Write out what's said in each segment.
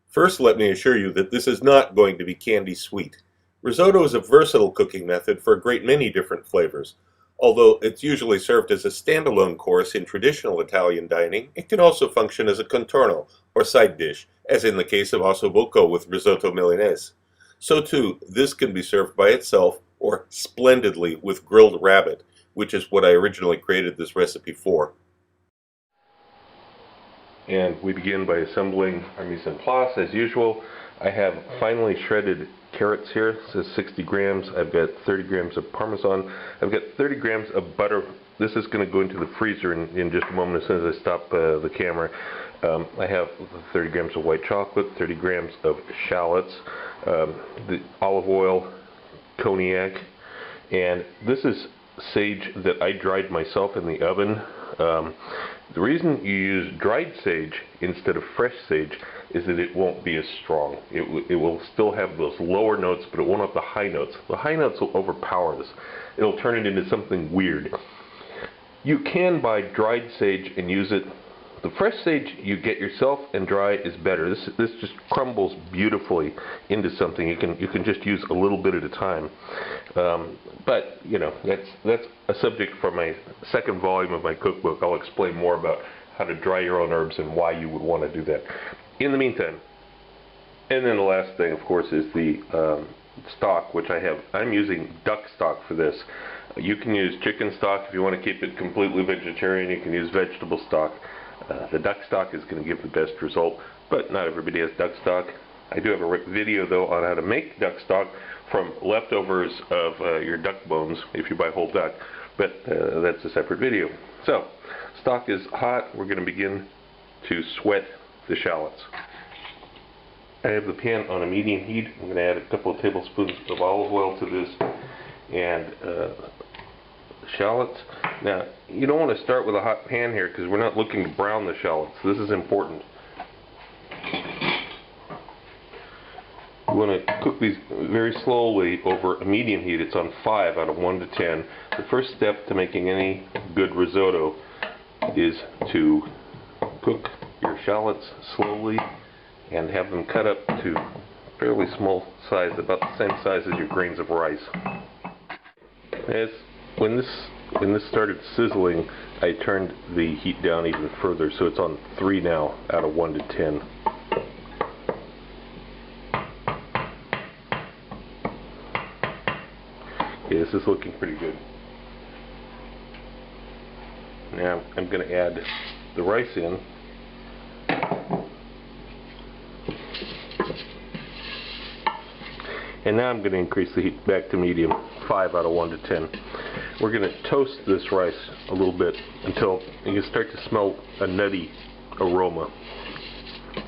First, let me assure you that this is not going to be candy sweet. Risotto is a versatile cooking method for a great many different flavors. Although it's usually served as a standalone course in traditional Italian dining, it can also function as a contorno, or side dish, as in the case of ossobuco with risotto milanese. So too, this can be served by itself or splendidly with grilled rabbit, which is what I originally created this recipe for. And we begin by assembling our mise en place as usual. I have finely shredded carrots here. It says 60 grams. I've got 30 grams of parmesan. I've got 30 grams of butter. This is going to go into the freezer in just a moment as soon as I stop the camera. I have 30 grams of white chocolate, 30 grams of shallots, the olive oil, cognac, and this is sage that I dried myself in the oven. The reason you use dried sage instead of fresh sage is that it won't be as strong. It will still have those lower notes, but it won't have the high notes. The high notes will overpower this. It'll turn it into something weird. You can buy dried sage and use it. The fresh sage you get yourself and dry is better. This just crumbles beautifully into something. You can just use a little bit at a time. But you know, that's a subject for my second volume of my cookbook. I'll explain more about how to dry your own herbs and why you would want to do that. In the meantime, and then the last thing, of course, is the stock, which I'm using duck stock for this. You can use chicken stock if you want to keep it completely vegetarian. You can use vegetable stock. The duck stock is going to give the best result, but not everybody has duck stock. I do have a video though on how to make duck stock from leftovers of your duck bones if you buy whole duck, but that's a separate video. So, stock is hot. We're going to begin to sweat the shallots. I have the pan on a medium heat. I'm going to add a couple of tablespoons of olive oil to this and shallots. Now, you don't want to start with a hot pan here because we're not looking to brown the shallots. This is important. You want to cook these very slowly over a medium heat. It's on 5 out of 1 to 10. The first step to making any good risotto is to cook your shallots slowly and have them cut up to fairly small size, about the same size as your grains of rice. When this started sizzling, I turned the heat down even further, so it's on 3 now out of 1 to 10. Okay, this is looking pretty good. Now I'm going to add the rice in. And now I'm going to increase the heat back to medium, 5 out of 1 to 10. We're going to toast this rice a little bit until you can start to smell a nutty aroma.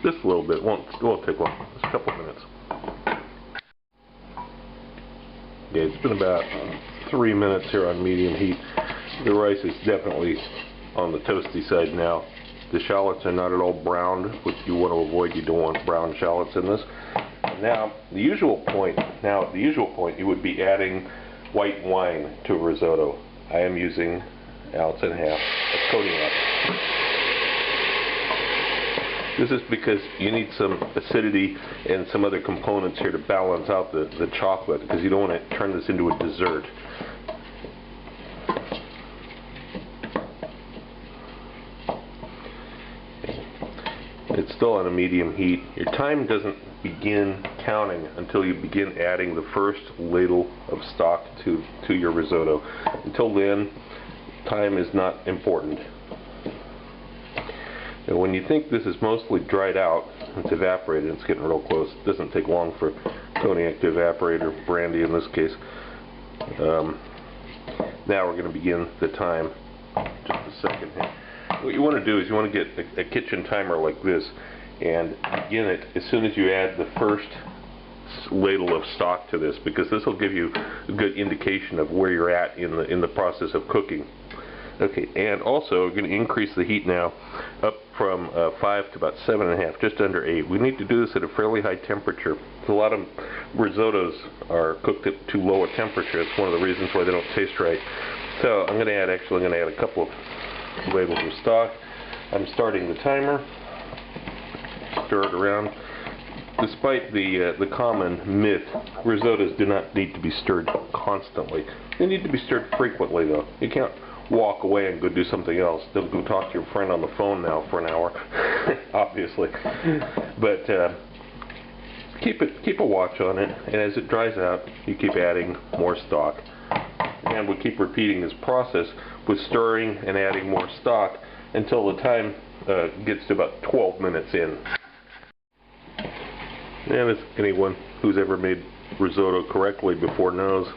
Just a little bit, it won't take long, just a couple minutes. Yeah, it's been about 3 minutes here on medium heat. The rice is definitely on the toasty side now. The shallots are not at all browned, which you want to avoid. You don't want brown shallots in this. Now, at the usual point, you would be adding white wine to a risotto. I am using 1.5 ounces of cognac. This is because you need some acidity and some other components here to balance out the chocolate, because you don't want to turn this into a dessert. It's still on a medium heat. Your time doesn't begin counting until you begin adding the first ladle of stock to your risotto. Until then, time is not important. And when you think this is mostly dried out, it's evaporated, it's getting real close. It doesn't take long for cognac to evaporate, or brandy in this case. Now we're going to begin the time. Just a second here. What you want to do is you want to get a kitchen timer like this and begin it as soon as you add the first ladle of stock to this, because this will give you a good indication of where you're at in the process of cooking. Okay, and also we're going to increase the heat now up from 5 to about 7.5, just under 8. We need to do this at a fairly high temperature. A lot of risottos are cooked at too low a temperature. It's one of the reasons why they don't taste right. So I'm going to add a couple of ladles of stock. I'm starting the timer. Stir it around. despite the common myth, risottos do not need to be stirred constantly. They need to be stirred frequently, though. You can't walk away and go do something else. Don't go talk to your friend on the phone now for an hour, obviously. But keep a watch on it, and as it dries out, you keep adding more stock. And we keep repeating this process with stirring and adding more stock until the time gets to about 12 minutes in. And as anyone who's ever made risotto correctly before knows,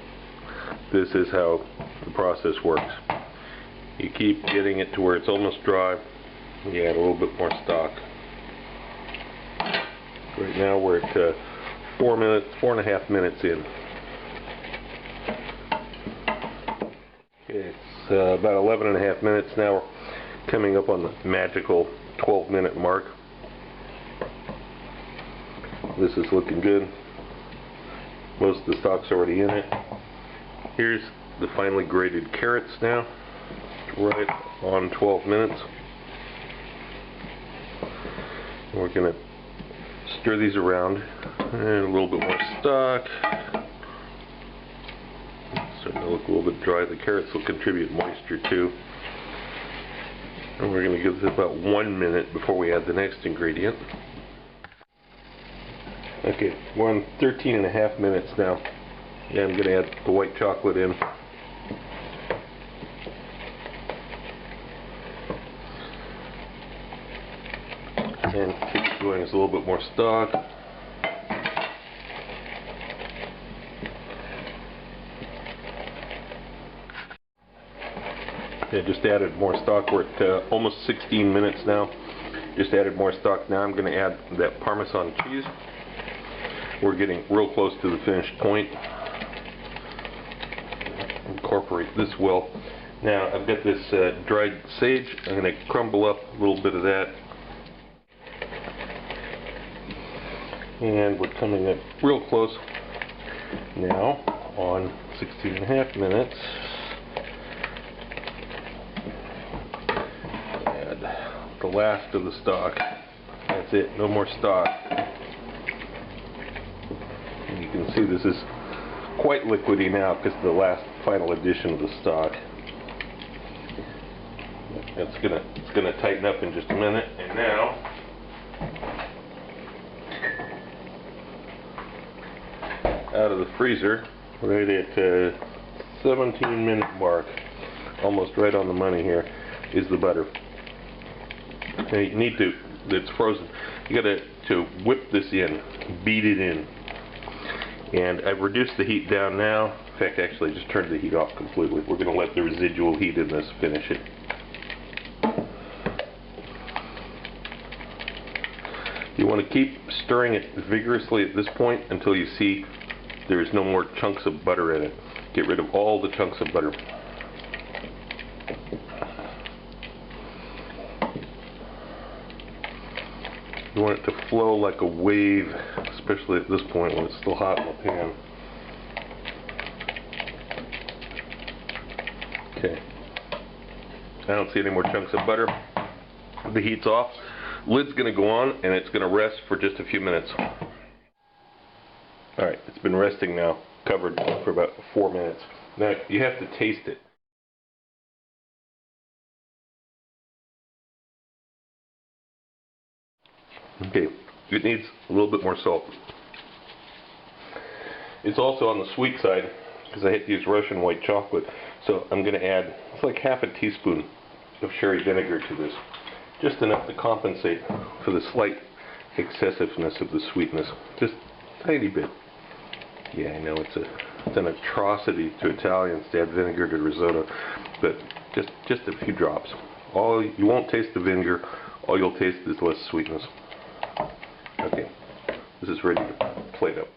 this is how the process works. You keep getting it to where it's almost dry. You add a little bit more stock. Right now we're at 4.5 minutes in. It's about 11.5 minutes now. We're coming up on the magical 12-minute mark. This is looking good. Most of the stock's already in it. Here's the finely grated carrots now, right on 12 minutes. We're going to stir these around, and a little bit more stock. Starting to look a little bit dry. The carrots will contribute moisture too. And we're going to give this about 1 minute before we add the next ingredient. Okay, we're on 13.5 minutes now. Yeah, I'm going to add the white chocolate in. And keep going as a little bit more stock. I just added more stock. We're at almost 16 minutes now. Just added more stock. Now I'm going to add that Parmesan cheese. We're getting real close to the finished point. Incorporate this well. Now I've got this dried sage. I'm going to crumble up a little bit of that. And we're coming up real close now on 16.5 minutes. Add the last of the stock. That's it, no more stock. And you can see this is quite liquidy now because of the last final addition of the stock. It's gonna tighten up in just a minute. And now out of the freezer, right at 17-minute mark, almost right on the money here, is the butter. Now you need to, it's frozen, you got to whip this in, beat it in. And I've reduced the heat down now. In fact, actually I just turned the heat off completely. We're going to let the residual heat in this finish it. You want to keep stirring it vigorously at this point until you see there's no more chunks of butter in it. Get rid of all the chunks of butter. You want it to flow like a wave, especially at this point when it's still hot in the pan. Okay. I don't see any more chunks of butter. The heat's off. Lid's going to go on and it's going to rest for just a few minutes. Alright, it's been resting now, covered for about 4 minutes. Now, you have to taste it. Okay, it needs a little bit more salt. It's also on the sweet side, because I hate to use Russian white chocolate, so I'm going to add, it's like half a teaspoon of sherry vinegar to this. Just enough to compensate for the slight excessiveness of the sweetness. Just a tiny bit. Yeah, I know it's an atrocity to Italians to add vinegar to risotto, but just a few drops. You won't taste the vinegar. All you'll taste is less sweetness. Okay, this is ready to plate up.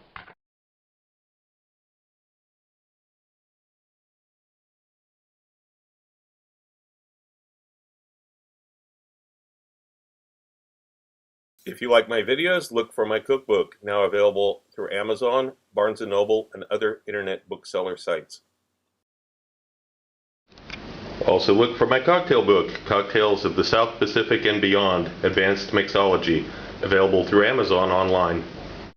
If you like my videos, look for my cookbook, now available through Amazon, Barnes & Noble, and other internet bookseller sites. Also look for my cocktail book, Cocktails of the South Pacific and Beyond, Advanced Mixology, available through Amazon online.